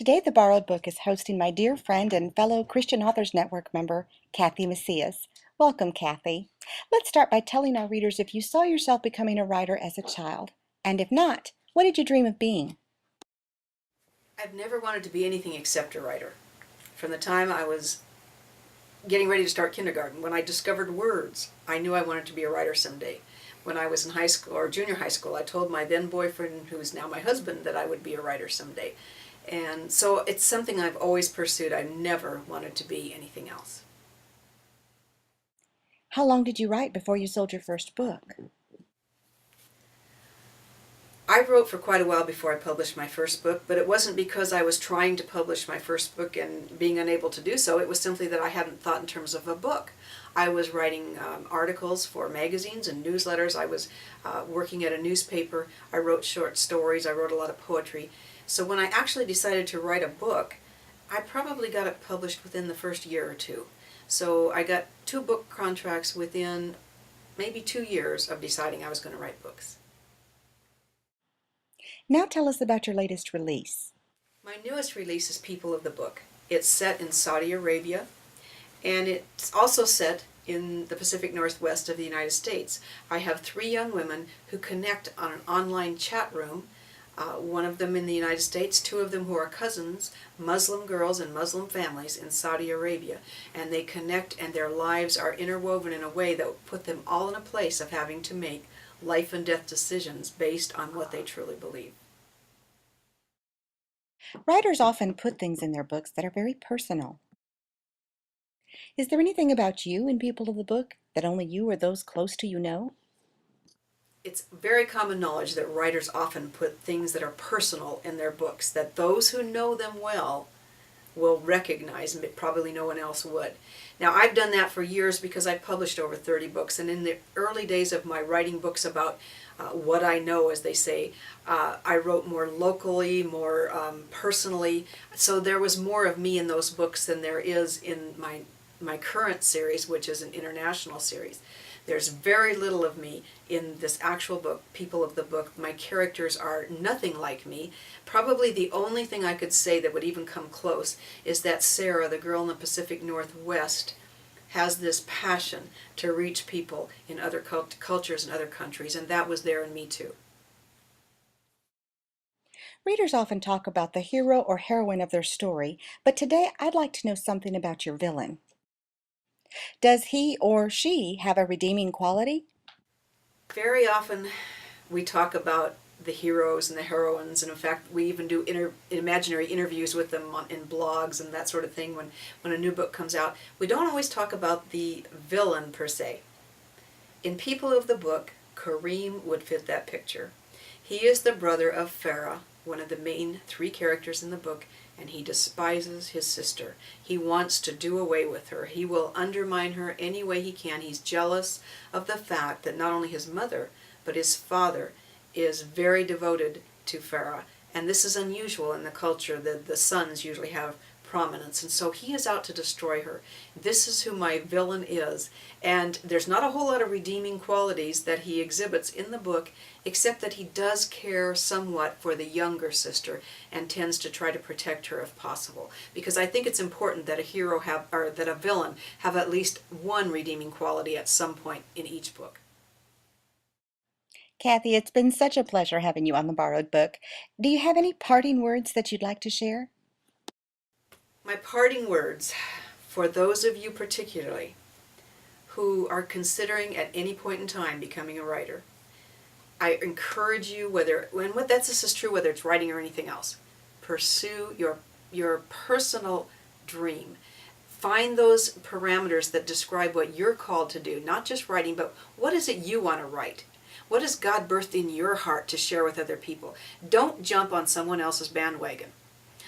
Today, the Borrowed Book is hosting my dear friend and fellow Christian Authors Network member, Kathi Macias. Welcome, Kathi. Let's start by telling our readers if you saw yourself becoming a writer as a child. And if not, what did you dream of being? I've never wanted to be anything except a writer. From the time I was getting ready to start kindergarten, when I discovered words, I knew I wanted to be a writer someday. When I was in high school or junior high school, I told my then boyfriend, who is now my husband, that I would be a writer someday. And so it's something I've always pursued. I've never wanted to be anything else. How long did you write before you sold your first book? I wrote for quite a while before I published my first book, but it wasn't because I was trying to publish my first book and being unable to do so. It was simply that I hadn't thought in terms of a book. I was writing articles for magazines and newsletters. I was working at a newspaper. I wrote short stories. I wrote a lot of poetry. So when I actually decided to write a book, I probably got it published within the first year or two. So I got 2 book contracts within maybe 2 years of deciding I was going to write books. Now tell us about your latest release. My newest release is People of the Book. It's set in Saudi Arabia, and it's also set in the Pacific Northwest of the United States. I have 3 young women who connect on an online chat room, one of them in the United States, 2 of them who are cousins, Muslim girls and Muslim families in Saudi Arabia, and they connect and their lives are interwoven in a way that will put them all in a place of having to make life and death decisions based on what they truly believe. Writers often put things in their books that are very personal. Is there anything about you in People of the Book that only you or those close to you know? It's very common knowledge that writers often put things that are personal in their books, that those who know them well will recognize, but probably no one else would. Now, I've done that for years because I've published over 30 books, and in the early days of my writing books about what I know, as they say, I wrote more locally, more personally, so there was more of me in those books than there is in my current series, which is an international series. There's very little of me in this actual book, People of the Book. My characters are nothing like me. Probably the only thing I could say that would even come close is that Sarah, the girl in the Pacific Northwest, has this passion to reach people in other cultures and other countries, and that was there in me too. Readers often talk about the hero or heroine of their story, but today I'd like to know something about your villain. Does he or she have a redeeming quality? Very often we talk about the heroes and the heroines, and in fact we even do imaginary interviews with them in blogs and that sort of thing when a new book comes out. We don't always talk about the villain per se. In People of the Book, Kareem would fit that picture. He is the brother of Farah, one of the main 3 characters in the book, and he despises his sister. He wants to do away with her. He will undermine her any way he can. He's jealous of the fact that not only his mother, but his father is very devoted to Farah. And this is unusual in the culture. The sons usually have prominence, and so he is out to destroy her. This is who my villain is, and there's not a whole lot of redeeming qualities that he exhibits in the book, except that he does care somewhat for the younger sister and tends to try to protect her if possible, because I think it's important that a villain have at least one redeeming quality at some point in each book. Kathi, it's been such a pleasure having you on the Borrowed Book. Do you have any parting words that you'd like to share? My parting words for those of you particularly who are considering at any point in time becoming a writer, I encourage you, this is true whether it's writing or anything else, pursue your personal dream. Find those parameters that describe what you're called to do, not just writing, but what is it you want to write? What has God birthed in your heart to share with other people? Don't jump on someone else's bandwagon.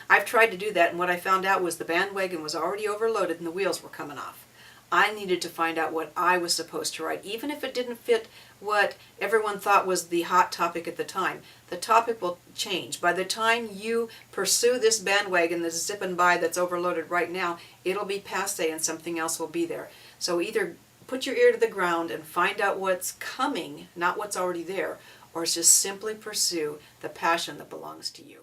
I've tried to do that, and what I found out was the bandwagon was already overloaded and the wheels were coming off. I needed to find out what I was supposed to write, even if it didn't fit what everyone thought was the hot topic at the time. The topic will change. By the time you pursue this bandwagon that's zipping by that's overloaded right now, it'll be passé and something else will be there. So either put your ear to the ground and find out what's coming, not what's already there, or just simply pursue the passion that belongs to you.